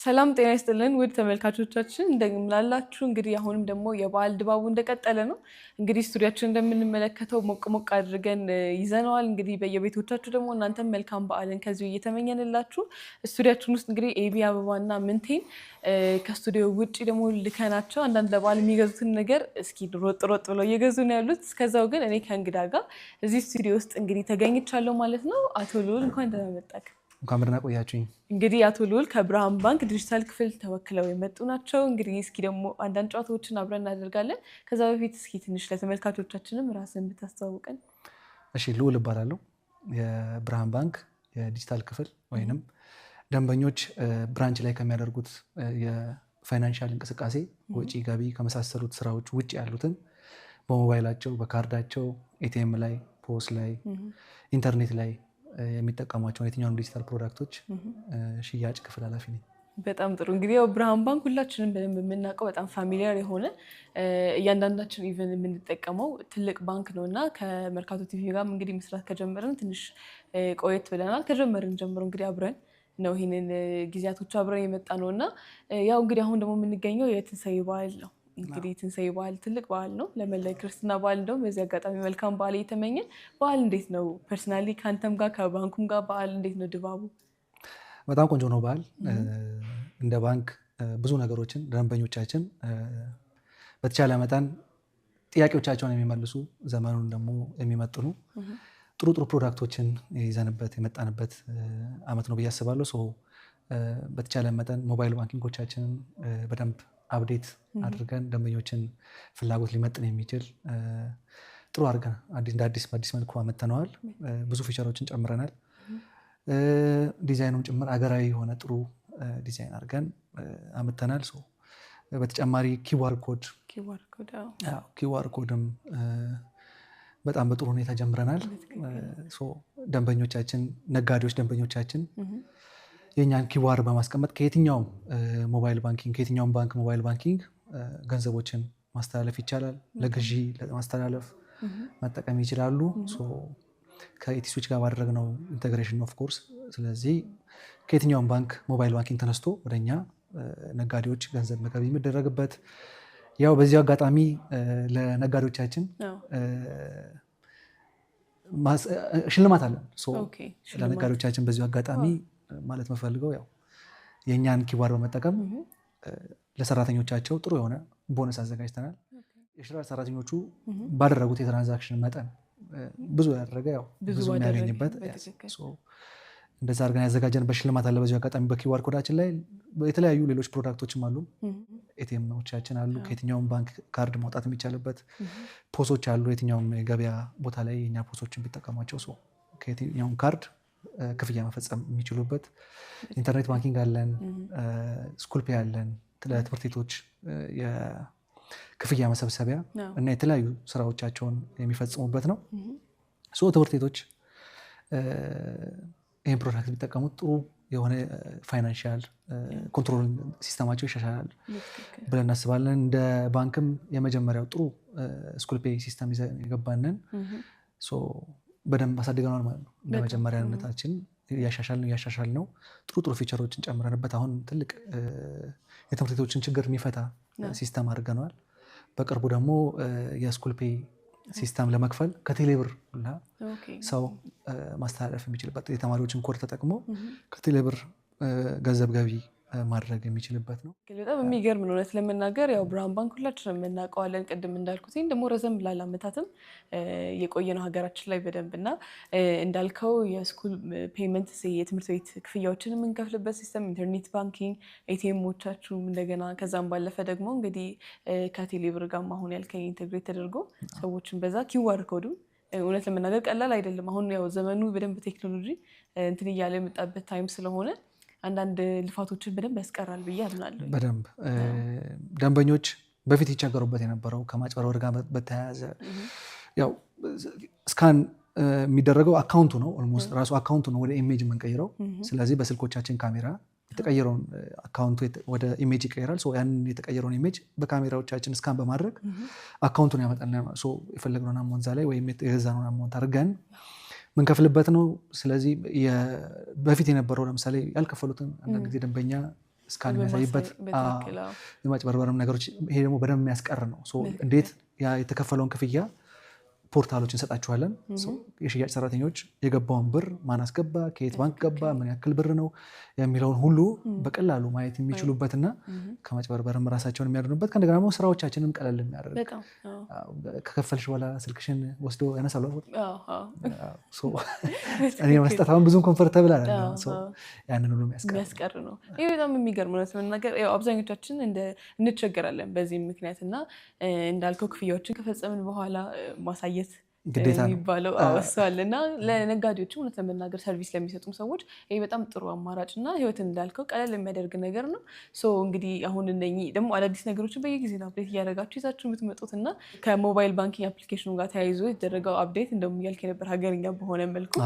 ሰላም ጤና ይስጥልን ውድ ተመልካቾቻችን እንደምናላችሁ። እንግዲህ አሁንም ደግሞ የበዓል ድባቡ እንደቀጠለ ነው። እንግዲህ ስቱዲያችን እንደምንመለከተው ሞቅ ሞቅ አድርገን ይዘነዋል። እንግዲህ በየቤቶቻችሁ ደግሞ እናንተም መልካም በዓልን ከዚሁ እየተመኘንላችሁ ስቱዲያችን ውስጥ እንግዲህ ኤቢ አበባና ምንቴን ከስቱዲዮ ውጭ ደግሞ ልከናቸው አንዳንድ ለበዓል የሚገዙትን ነገር እስኪ ሮጥ ሮጥ ብለው እየገዙ ነው ያሉት። እስከዛው ግን እኔ ከእንግዳ ጋር እዚህ ስቱዲዮ ውስጥ እንግዲህ ተገኝቻለሁ ማለት ነው። አቶ ልዑል እንኳን ደህና መጣህ። እንኳን ደህና ቆያችሁኝ። እንግዲህ አቶ ልዑል ከብርሃን ባንክ ዲጂታል ክፍል ተወክለው የመጡ ናቸው። እንግዲህ እስኪ ደግሞ አንዳንድ ጨዋታዎችን አብረን እናደርጋለን። ከዛ በፊት እስኪ ትንሽ ለተመልካቾቻችንም ራስን ብታስተዋውቀን። እሺ፣ ልዑል እባላለሁ። የብርሃን ባንክ የዲጂታል ክፍል ወይንም ደንበኞች ብራንች ላይ ከሚያደርጉት የፋይናንሻል እንቅስቃሴ ወጪ ገቢ ከመሳሰሉት ስራዎች ውጭ ያሉትን በሞባይላቸው፣ በካርዳቸው፣ ኤቲኤም ላይ፣ ፖስ ላይ፣ ኢንተርኔት ላይ የሚጠቀሟቸውን የትኛውም ዲጂታል ፕሮዳክቶች ሽያጭ ክፍል ኃላፊ ነኝ። በጣም ጥሩ። እንግዲህ ያው ብርሃን ባንክ ሁላችንም በደንብ የምናውቀው በጣም ፋሚሊያር የሆነ እያንዳንዳችን ኢቨን የምንጠቀመው ትልቅ ባንክ ነው እና ከመርካቶ ቲቪ ጋር እንግዲህ መስራት ከጀመርን ትንሽ ቆየት ብለናል። ከጀመርን ጀምሮ እንግዲህ አብረን ነው ይህንን ጊዜያቶች አብረን የመጣ ነው እና ያው እንግዲህ አሁን ደግሞ የምንገኘው የትንሳኤ በዓል ነው። እንግዲህ ትንሳኤ በዓል ትልቅ በዓል ነው። ለመላ ክርስትና በዓል እንደውም በዚህ አጋጣሚ መልካም በዓል እየተመኘን። በዓል እንዴት ነው ፐርሰናሊ ከአንተም ጋር ከባንኩም ጋር በዓል እንዴት ነው ድባቡ? በጣም ቆንጆ ነው በዓል። እንደ ባንክ ብዙ ነገሮችን ደንበኞቻችን በተቻለ መጠን ጥያቄዎቻቸውን የሚመልሱ ዘመኑን ደግሞ የሚመጥኑ ጥሩ ጥሩ ፕሮዳክቶችን ይዘንበት የመጣንበት ዓመት ነው ብዬ አስባለሁ። በተቻለ መጠን ሞባይል ባንኪንጎቻችንን በደንብ አፕዴት አድርገን ደንበኞችን ፍላጎት ሊመጥን የሚችል ጥሩ አድርገን እንደ በአዲስ መልኩ አመጥተነዋል። ብዙ ፊቸሮችን ጨምረናል። ዲዛይኑም ጭምር አገራዊ የሆነ ጥሩ ዲዛይን አድርገን አመጥተናል። በተጨማሪ ኪዋር ኮድም በጣም በጥሩ ሁኔታ ጀምረናል። ነጋዴዎች ደንበኞቻችን የእኛን ኪዋር በማስቀመጥ ከየትኛውም ሞባይል ባንኪንግ ከየትኛውም ባንክ ሞባይል ባንኪንግ ገንዘቦችን ማስተላለፍ ይቻላል። ለግዢ ለማስተላለፍ መጠቀም ይችላሉ። ከኢቲስዊች ጋር ባደረግነው ኢንቴግሬሽን ኦፍ ኮርስ። ስለዚህ ከየትኛውም ባንክ ሞባይል ባንኪንግ ተነስቶ ወደኛ ነጋዴዎች ገንዘብ መገቢ የሚደረግበት ያው በዚህ አጋጣሚ ለነጋዴዎቻችን ሽልማት አለን። ለነጋዴዎቻችን በዚሁ አጋጣሚ ማለት መፈልገው ያው የእኛን ኪዋር በመጠቀም ለሰራተኞቻቸው ጥሩ የሆነ ቦነስ አዘጋጅተናል። የሽራ ሰራተኞቹ ባደረጉት የትራንዛክሽን መጠን ብዙ ያደረገ ያው ብዙ የሚያገኝበት እንደዛ አድርገን ያዘጋጀንበት ሽልማት አለ። በዚሁ አጋጣሚ በኪዋር ኮዳችን ላይ የተለያዩ ሌሎች ፕሮዳክቶችም አሉ። ኤቲኤሞቻችን አሉ፣ ከየትኛውም ባንክ ካርድ ማውጣት የሚቻልበት ፖሶች አሉ። የትኛውም የገበያ ቦታ ላይ የኛ ፖሶችን ቢጠቀሟቸው ከየትኛውም ካርድ ክፍያ መፈጸም የሚችሉበት ኢንተርኔት ባንኪንግ አለን። ስኩል ፔይ አለን። ለትምህርት ቤቶች የክፍያ መሰብሰቢያ እና የተለያዩ ስራዎቻቸውን የሚፈጽሙበት ነው። ትምህርት ቤቶች ይህን ፕሮዳክት ቢጠቀሙት ጥሩ የሆነ ፋይናንሻል ኮንትሮል ሲስተማቸው ይሻሻላል ብለን እናስባለን። እንደ ባንክም የመጀመሪያው ጥሩ ስኩል ፔይ ሲስተም የገባንን በደንብ አሳድገናል ማለት ነው። እንደ መጀመሪያነታችን እያሻሻል ነው። ጥሩ ፊቸሮችን ጨምረንበት አሁን ትልቅ የትምህርት ቤቶችን ችግር የሚፈታ ሲስተም አድርገነዋል። በቅርቡ ደግሞ የስኩል ፔይ ሲስተም ለመክፈል ከቴሌብር ሁላ ሰው ማስተላለፍ የሚችልበት የተማሪዎችን ኮድ ተጠቅሞ ከቴሌብር ገንዘብ ገቢ ማድረግ የሚችልበት ነው። በጣም የሚገርም ነው እውነት ለመናገር። ያው ብርሃን ባንክ ሁላችንም እናውቀዋለን። ቅድም እንዳልኩት ደግሞ ረዘም ላለ ዓመታትም የቆየ ነው ሀገራችን ላይ በደንብ እና እንዳልከው የስኩል ፔይመንት የትምህርት ቤት ክፍያዎችን የምንከፍልበት ሲስተም፣ ኢንተርኔት ባንኪንግ፣ ኤቲኤሞቻችሁም እንደገና ከዛም ባለፈ ደግሞ እንግዲህ ከቴሌብር ጋር አሁን ያልከኝ ኢንቴግሬት ተደርጎ ሰዎችን በዛ ኪዋር ኮድም እውነት ለመናገር ቀላል አይደለም። አሁን ያው ዘመኑ በደንብ ቴክኖሎጂ እንትን እያለ የመጣበት ታይም ስለሆነ አንዳንድ ልፋቶችን በደንብ ያስቀራል ብዬ አምናለሁ። በደንብ ደንበኞች በፊት ይቸገሩበት የነበረው ከማጭበርበር ጋር በተያያዘ ያው ስካን የሚደረገው አካውንቱ ነው። ኦልሞስት ራሱ አካውንቱ ነው ወደ ኢሜጅ የምንቀይረው። ስለዚህ በስልኮቻችን ካሜራ የተቀየረውን አካውንቱ ወደ ኢሜጅ ይቀይራል። ያንን የተቀየረውን ኢሜጅ በካሜራዎቻችን ስካን በማድረግ አካውንቱን ያመጣልናል። የፈለግነውን አማውንት ላይ ወይም የገዛነውን አማውንት አድርገን ምንከፍልበት ነው። ስለዚህ በፊት የነበረው ለምሳሌ ያልከፈሉትን አንዳንድ ጊዜ ደንበኛ እስካን የሚያሳይበት የማጭበርበርም ነገሮች ይሄ ደግሞ በደንብ የሚያስቀር ነው። እንዴት የተከፈለውን ክፍያ ፖርታሎች እንሰጣችኋለን። የሽያጭ ሰራተኞች የገባውን ብር ማን አስገባ፣ ከየት ባንክ ገባ፣ ምን ያክል ብር ነው የሚለውን ሁሉ በቀላሉ ማየት የሚችሉበትና ከማጭበርበርም ራሳቸውን የሚያድኑበት ከእንደገና ደግሞ ስራዎቻችንም ቀለል የሚያደርግ ከከፈልሽ በኋላ ስልክሽን ወስዶ ያነሳሉ። እኔ መስጠት አሁን ብዙም ኮንፈርተብል አለ ያንን ሁሉ የሚያስቀር ነው። ይህ በጣም የሚገርም ነው ነገር አብዛኞቻችን እንቸገራለን በዚህ ምክንያት እና እንዳልከው ክፍያዎችን ከፈጸምን በኋላ ማሳየት የሚባለው አወሳል እና ለነጋዴዎችም እውነት ለመናገር ሰርቪስ ለሚሰጡም ሰዎች ይሄ በጣም ጥሩ አማራጭ እና ህይወትን እንዳልከው ቀለል የሚያደርግ ነገር ነው። እንግዲህ አሁን እነኚህ ደግሞ አዳዲስ ነገሮችን በየጊዜው አፕዴት እያደረጋችሁ ይዛችሁ የምትመጡት እና ከሞባይል ባንኪንግ አፕሊኬሽኑ ጋር ተያይዞ የተደረገው አፕዴት እንደውም እያልክ የነበር ሀገርኛ በሆነ መልኩ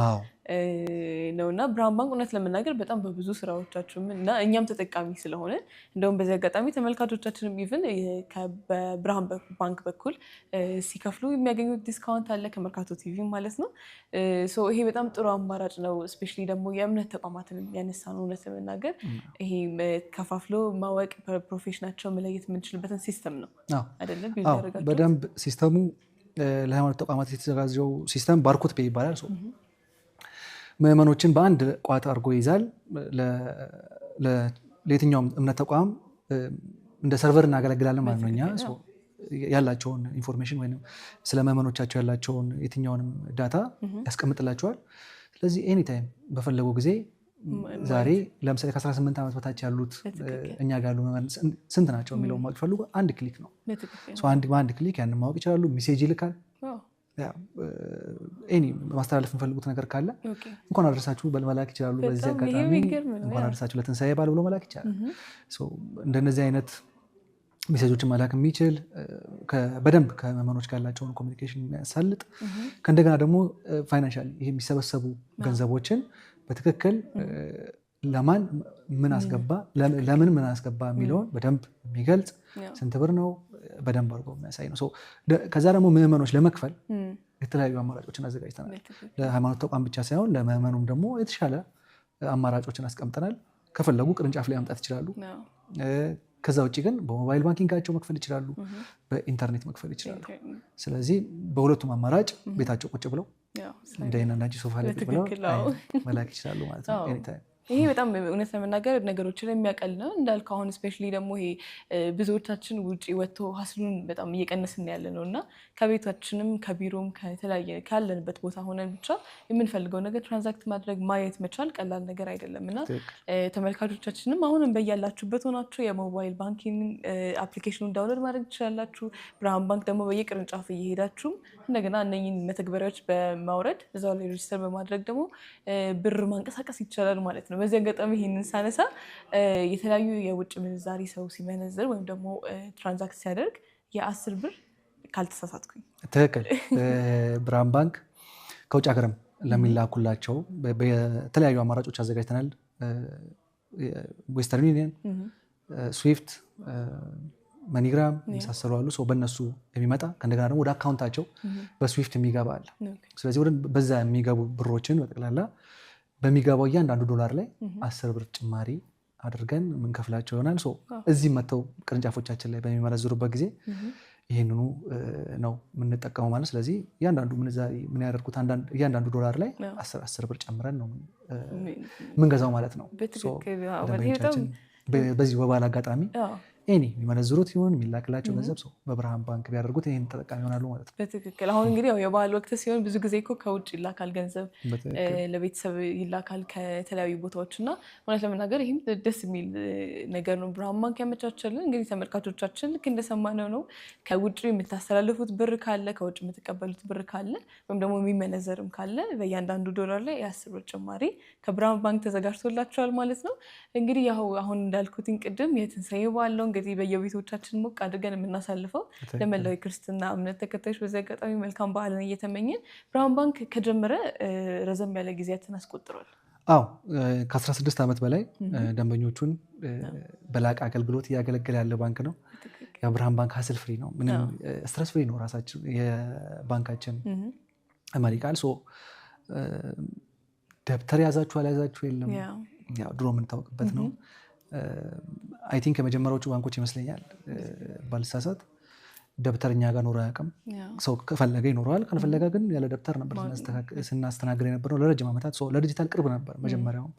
ነው እና ብርሃን ባንክ እውነት ለመናገር በጣም በብዙ ስራዎቻችሁም እና እኛም ተጠቃሚ ስለሆነ እንደውም በዚህ አጋጣሚ ተመልካቾቻችንም ኢቭን በብርሃን ባንክ በኩል ሲከፍሉ የሚያገኙት ዲስካውንት አለ ከመርካቶ ቲቪ ማለት ነው። ይሄ በጣም ጥሩ አማራጭ ነው። ስፔሻሊ ደግሞ የእምነት ተቋማትን የሚያነሳ ነው። እውነት ለመናገር ይሄ ከፋፍሎ ማወቅ ፕሮፌሽናቸው መለየት የምንችልበትን ሲስተም ነው አይደለም? በደንብ ሲስተሙ ለሃይማኖት ተቋማት የተዘጋጀው ሲስተም ባርኮት ፔይ ይባላል። ምዕመኖችን በአንድ ቋት አድርጎ ይይዛል። ለየትኛውም እምነት ተቋም እንደ ሰርቨር እናገለግላለን ማለት ነው። እኛ ያላቸውን ኢንፎርሜሽን ወይም ስለ ምዕመኖቻቸው ያላቸውን የትኛውንም ዳታ ያስቀምጥላቸዋል። ስለዚህ ኤኒታይም በፈለጉ ጊዜ ዛሬ ለምሳሌ ከ18 ዓመት በታች ያሉት እኛ ጋር ያሉ ምዕመናን ስንት ናቸው የሚለው ማወቅ ፈልጉ አንድ ክሊክ ነው። በአንድ ክሊክ ያንን ማወቅ ይችላሉ። ሜሴጅ ይልካል። ማስተላለፍ የሚፈልጉት ነገር ካለ እንኳን አደረሳችሁ መላክ ይችላሉ። በዚህ አጋጣሚ እንኳን አደረሳችሁ ለትንሳኤ በዓል ብሎ መላክ ይችላል። እንደነዚህ አይነት ሜሴጆችን መላክ የሚችል በደንብ ከምዕመኖች ጋር ያላቸውን ኮሚኒኬሽን የሚያሳልጥ ከእንደገና ደግሞ ፋይናንሻሊ ይሄ የሚሰበሰቡ ገንዘቦችን በትክክል ለማን ምን አስገባ፣ ለምን ምን አስገባ የሚለውን በደንብ የሚገልጽ ስንት ብር ነው በደንብ አድርጎ የሚያሳይ ነው። ከዛ ደግሞ ምዕመኖች ለመክፈል የተለያዩ አማራጮችን አዘጋጅተናል። ለሃይማኖት ተቋም ብቻ ሳይሆን ለምዕመኑም ደግሞ የተሻለ አማራጮችን አስቀምጠናል። ከፈለጉ ቅርንጫፍ ላይ ማምጣት ይችላሉ። ከዛ ውጭ ግን በሞባይል ባንኪንጋቸው መክፈል ይችላሉ፣ በኢንተርኔት መክፈል ይችላሉ። ስለዚህ በሁለቱም አማራጭ ቤታቸው ቁጭ ብለው እንዳንቺ ሶፋ ላይ ቁጭ ብለው መላክ ይችላሉ ማለት ነው ኤኒታይም። ይሄ በጣም እውነት ለመናገር ነገሮችን የሚያቀል ነው እንዳልከው። አሁን ስፔሻሊ ደግሞ ይሄ ብዙዎቻችን ውጭ ወጥቶ ሀስሉን በጣም እየቀነስን ያለ ነው እና ከቤታችንም ከቢሮም ከተለያየ ካለንበት ቦታ ሆነን ብቻ የምንፈልገው ነገር ትራንዛክት ማድረግ ማየት መቻል ቀላል ነገር አይደለም እና ተመልካቾቻችንም አሁንም በያላችሁበት ሆናችሁ የሞባይል ባንኪንግ አፕሊኬሽኑን ዳውንሎድ ማድረግ ትችላላችሁ። ብርሃን ባንክ ደግሞ በየቅርንጫፍ እየሄዳችሁ እንደገና እነኝን መተግበሪያዎች በማውረድ እዛው ላይ ሬጅስተር በማድረግ ደግሞ ብር ማንቀሳቀስ ይቻላል ማለት ነው። በዚህ አጋጣሚ ይህንን ሳነሳ የተለያዩ የውጭ ምንዛሪ ሰው ሲመነዝር ወይም ደግሞ ትራንዛክት ሲያደርግ የ10 ብር ካልተሳሳትኩኝ ትክክል ብርሃን ባንክ ከውጭ ሀገርም ለሚላኩላቸው በተለያዩ አማራጮች አዘጋጅተናል። ዌስተርን ዩኒየን፣ ስዊፍት፣ መኒግራም የመሳሰሉ አሉ። በእነሱ የሚመጣ ከእንደገና ደግሞ ወደ አካውንታቸው በስዊፍት የሚገባ አለ። ስለዚህ በዛ የሚገቡ ብሮችን በጠቅላላ በሚገባው እያንዳንዱ ዶላር ላይ 10 ብር ጭማሪ አድርገን የምንከፍላቸው ይሆናል። እዚህ መጥተው ቅርንጫፎቻችን ላይ በሚመነዝሩበት ጊዜ ይህንኑ ነው የምንጠቀመው ማለት። ስለዚህ እያንዳንዱ ምንዛሪ ምን ያደርጉት እያንዳንዱ ዶላር ላይ 10 ብር ጨምረን ነው የምንገዛው ማለት ነው። በዚህ በበዓል አጋጣሚ የሚመነዝሩት ይሁን የሚላክላቸው ገንዘብ በብርሃን ባንክ ቢያደርጉት ይህን ተጠቃሚ ይሆናሉ ማለት ነው። በትክክል አሁን እንግዲህ የበዓል ወቅት ሲሆን ብዙ ጊዜ እኮ ከውጭ ይላካል ገንዘብ ለቤተሰብ ይላካል ከተለያዩ ቦታዎች እና እውነት ለመናገር ይህም ደስ የሚል ነገር ነው ብርሃን ባንክ ያመቻቸልን። እንግዲህ ተመልካቾቻችን ልክ እንደሰማነው ነው ከውጭ የምታስተላልፉት ብር ካለ ከውጭ የምትቀበሉት ብር ካለ ወይም ደግሞ የሚመነዘርም ካለ በእያንዳንዱ ዶላር ላይ የ10 ብር ጭማሪ ከብርሃን ባንክ ተዘጋጅቶላቸዋል ማለት ነው። እንግዲህ አሁን እንዳልኩትን ቅድም የትንሳኤ በዓል ነው እንግዲህ በየቤቶቻችን ሞቅ አድርገን የምናሳልፈው ለመላው የክርስትና እምነት ተከታዮች በዚህ አጋጣሚ መልካም በዓልን እየተመኘን ብርሃን ባንክ ከጀመረ ረዘም ያለ ጊዜያትን አስቆጥሯል። ከ16 ዓመት በላይ ደንበኞቹን በላቀ አገልግሎት እያገለገለ ያለ ባንክ ነው። ብርሃን ባንክ ሀስል ፍሪ ነው፣ ምንም ስትረስ ፍሪ ነው። ራሳችን የባንካችን መሪ ቃል ደብተር ያዛችሁ አልያዛችሁ የለም፣ ድሮ የምንታወቅበት ነው። አይ ቲንክ የመጀመሪያዎቹ ባንኮች ይመስለኛል ባልሳሳት ደብተርኛ ጋር ኖሮ አያውቅም። ሰው ከፈለገ ይኖረዋል፣ ካልፈለገ ግን ያለ ደብተር ነበር ስናስተናግድ የነበረው ለረጅም ዓመታት። ለዲጂታል ቅርብ ነበር መጀመሪያውም።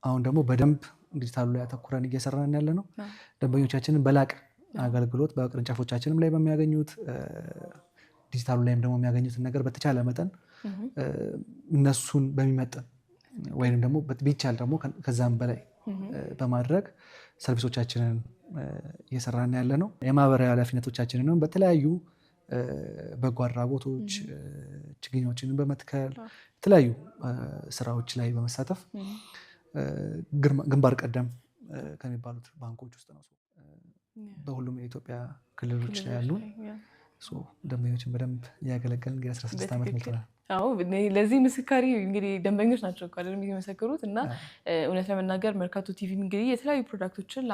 አሁን ደግሞ በደንብ ዲጂታሉ ላይ አተኩረን እየሰራን ያለ ነው። ደንበኞቻችንን በላቅ አገልግሎት በቅርንጫፎቻችንም ላይ በሚያገኙት ዲጂታሉ ላይም ደግሞ የሚያገኙትን ነገር በተቻለ መጠን እነሱን በሚመጥን ወይም ደግሞ ቢቻል ደግሞ ከዛም በላይ በማድረግ ሰርቪሶቻችንን እየሰራን ያለ ነው። የማህበራዊ ኃላፊነቶቻችንንም በተለያዩ በጎ አድራጎቶች ችግኞችን በመትከል የተለያዩ ስራዎች ላይ በመሳተፍ ግንባር ቀደም ከሚባሉት ባንኮች ውስጥ ነው። በሁሉም የኢትዮጵያ ክልሎች ላይ ያሉ ደንበኞችን በደንብ እያገለገልን 16 ዓመት ሞልተናል። ለዚህ ምስካሪ እንግዲህ ደንበኞች ናቸው የሚመሰክሩት እና እውነት ለመናገር መርካቶ ቲቪ እንግዲህ የተለያዩ ፕሮዳክቶችን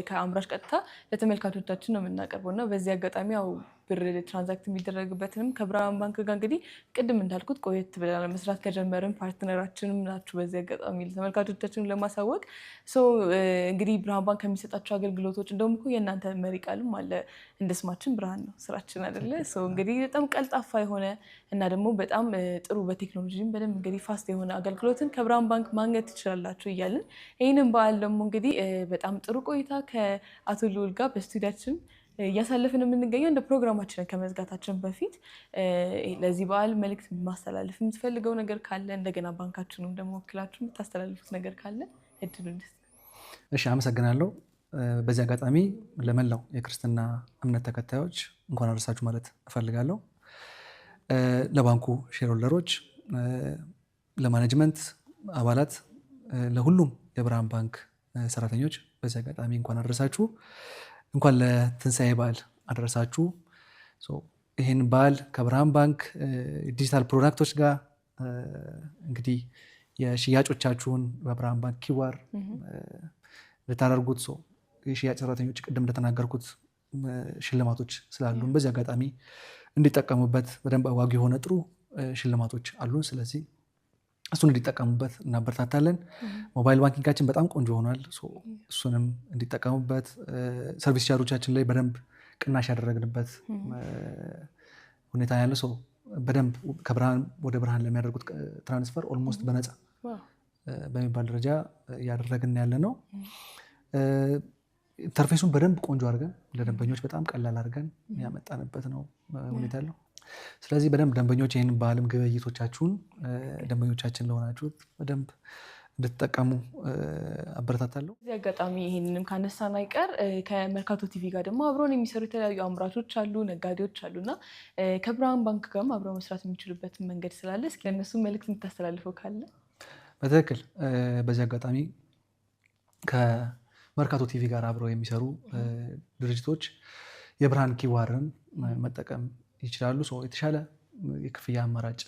ከአምራች ቀጥታ ለተመልካቾቻችን ነው የምናቀርበው እና በዚህ አጋጣሚ ያው ብር ትራንዛክት የሚደረግበትንም ከብርሃን ባንክ ጋር እንግዲህ ቅድም እንዳልኩት ቆየት ብለናል መስራት ከጀመርን ፓርትነራችንም ናችሁ። በዚህ አጋጣሚ ተመልካቾቻችንን ለማሳወቅ እንግዲህ ብርሃን ባንክ ከሚሰጣቸው አገልግሎቶች እንደውም እኮ የእናንተ መሪ ቃልም አለ እንደ ስማችን ብርሃን ነው ስራችን አይደለ? እንግዲህ በጣም ቀልጣፋ የሆነ እና ደግሞ በጣም ጥሩ በቴክኖሎጂም በደንብ እንግዲህ ፋስት የሆነ አገልግሎትን ከብርሃን ባንክ ማግኘት ትችላላችሁ እያልን ይህንን በዓል ደግሞ እንግዲህ በጣም ጥሩ ቆይታ ከአቶ ልዑል ጋር በስቱዲያችን እያሳለፍን የምንገኘው እንደ ፕሮግራማችንን ከመዝጋታችን በፊት ለዚህ በዓል መልዕክት ማስተላለፍ የምትፈልገው ነገር ካለ እንደገና ባንካችንም ደግሞ ወክላችሁ የምታስተላልፉት ነገር ካለ እድሉ እንድስ። እሺ፣ አመሰግናለሁ። በዚህ አጋጣሚ ለመላው የክርስትና እምነት ተከታዮች እንኳን አደረሳችሁ ማለት እፈልጋለሁ። ለባንኩ ሼርሆልደሮች፣ ለማኔጅመንት አባላት፣ ለሁሉም የብርሃን ባንክ ሰራተኞች በዚህ አጋጣሚ እንኳን አደረሳችሁ። እንኳን ለትንሣኤ በዓል አደረሳችሁ። ይህን በዓል ከብርሃን ባንክ ዲጂታል ፕሮዳክቶች ጋር እንግዲህ የሽያጮቻችሁን በብርሃን ባንክ ኪዋር ልታደርጉት የሽያጭ ሰራተኞች ቅድም እንደተናገርኩት ሽልማቶች ስላሉን በዚህ አጋጣሚ እንዲጠቀሙበት በደንብ አዋጊ የሆነ ጥሩ ሽልማቶች አሉን። ስለዚህ እሱን እንዲጠቀሙበት እናበረታታለን። ሞባይል ባንኪንጋችን በጣም ቆንጆ ሆኗል። እሱንም እንዲጠቀሙበት ሰርቪስ ቻርጆቻችን ላይ በደንብ ቅናሽ ያደረግንበት ሁኔታ ያለ በደንብ ከብርሃን ወደ ብርሃን ለሚያደርጉት ትራንስፈር ኦልሞስት በነፃ በሚባል ደረጃ እያደረግን ያለ ነው። ኢንተርፌሱን በደንብ ቆንጆ አድርገን ለደንበኞች በጣም ቀላል አድርገን ያመጣንበት ነው ሁኔታ ያለው። ስለዚህ በደንብ ደንበኞች ይህንን በዓልም ግብይቶቻችሁን ደንበኞቻችን ለሆናችሁት በደንብ እንድትጠቀሙ አበረታታለሁ። እዚህ አጋጣሚ ይህንንም ካነሳን አይቀር ከመርካቶ ቲቪ ጋር ደግሞ አብረውን የሚሰሩ የተለያዩ አምራቾች አሉ፣ ነጋዴዎች አሉ እና ከብርሃን ባንክ ጋርም አብረው መስራት የሚችሉበትን መንገድ ስላለ እስኪ ለእነሱ መልዕክት የምታስተላልፈው ካለ? በትክክል በዚህ አጋጣሚ ከመርካቶ ቲቪ ጋር አብረው የሚሰሩ ድርጅቶች የብርሃን ኪዋርን መጠቀም ይችላሉ። የተሻለ የክፍያ አማራጭ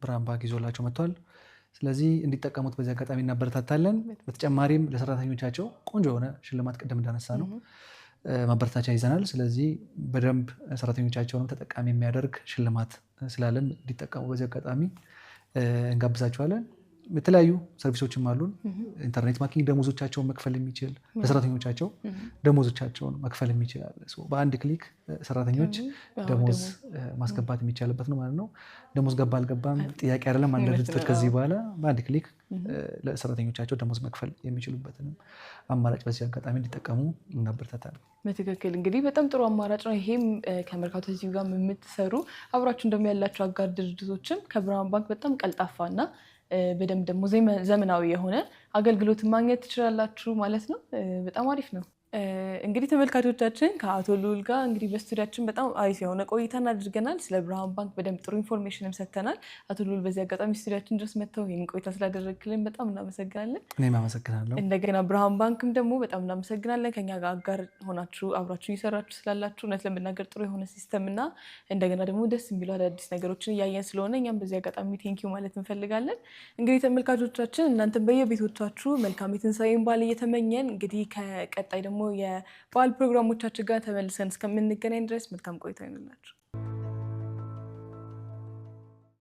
ብርሃን ባንክ ይዞላቸው መጥቷል። ስለዚህ እንዲጠቀሙት በዚህ አጋጣሚ እናበረታታለን። በተጨማሪም ለሰራተኞቻቸው ቆንጆ የሆነ ሽልማት ቅድም እንዳነሳ ነው ማበረታቻ ይዘናል። ስለዚህ በደንብ ሰራተኞቻቸውንም ተጠቃሚ የሚያደርግ ሽልማት ስላለን እንዲጠቀሙ በዚህ አጋጣሚ እንጋብዛቸዋለን። የተለያዩ ሰርቪሶችም አሉን። ኢንተርኔት ባንኪንግ ደሞዞቻቸውን መክፈል የሚችል ለሰራተኞቻቸው ደሞዞቻቸውን መክፈል የሚችል በአንድ ክሊክ ሰራተኞች ደሞዝ ማስገባት የሚቻልበት ነው ማለት ነው። ደሞዝ ገባ አልገባም ጥያቄ አይደለም። አንዳንድ ድርጅቶች ከዚህ በኋላ በአንድ ክሊክ ለሰራተኞቻቸው ደሞዝ መክፈል የሚችሉበትንም አማራጭ በዚህ አጋጣሚ እንዲጠቀሙ እናበረታታለን። በትክክል እንግዲህ በጣም ጥሩ አማራጭ ነው። ይሄም ከመርካቶ ቲቪ ጋር የምትሰሩ አብራችሁ እንደሚያላቸው አጋር ድርጅቶችም ከብርሃን ባንክ በጣም ቀልጣፋ እና በደንብ ደግሞ ዘመናዊ የሆነ አገልግሎት ማግኘት ትችላላችሁ ማለት ነው። በጣም አሪፍ ነው። እንግዲህ ተመልካቾቻችን ከአቶ ልዑል ጋር እንግዲህ በስቱዲያችን በጣም አሪፍ የሆነ ቆይታን አድርገናል። ስለ ብርሃን ባንክ በደንብ ጥሩ ኢንፎርሜሽንም ሰጥተናል። አቶ ልዑል በዚህ አጋጣሚ ስቱዲያችን ድረስ መጥተው ይህን ቆይታ ስላደረግልን በጣም እናመሰግናለን። እኔም አመሰግናለሁ። እንደገና ብርሃን ባንክም ደግሞ በጣም እናመሰግናለን። ከኛ ጋር አጋር ሆናችሁ አብራችሁ እየሰራችሁ ስላላችሁ እውነት ለመናገር ጥሩ የሆነ ሲስተም እና እንደገና ደግሞ ደስ የሚሉ አዳዲስ ነገሮችን እያየን ስለሆነ እኛም በዚህ አጋጣሚ ቴንኪዩ ማለት እንፈልጋለን። እንግዲህ ተመልካቾቻችን እናንተም በየቤቶቻችሁ መልካም የትንሣኤን በዓል እየተመኘን እንግዲህ ከቀጣይ ደግሞ የበዓል ፕሮግራሞቻችን ጋር ተመልሰን እስከምንገናኝ ድረስ መልካም ቆይታ ይሁንላችሁ።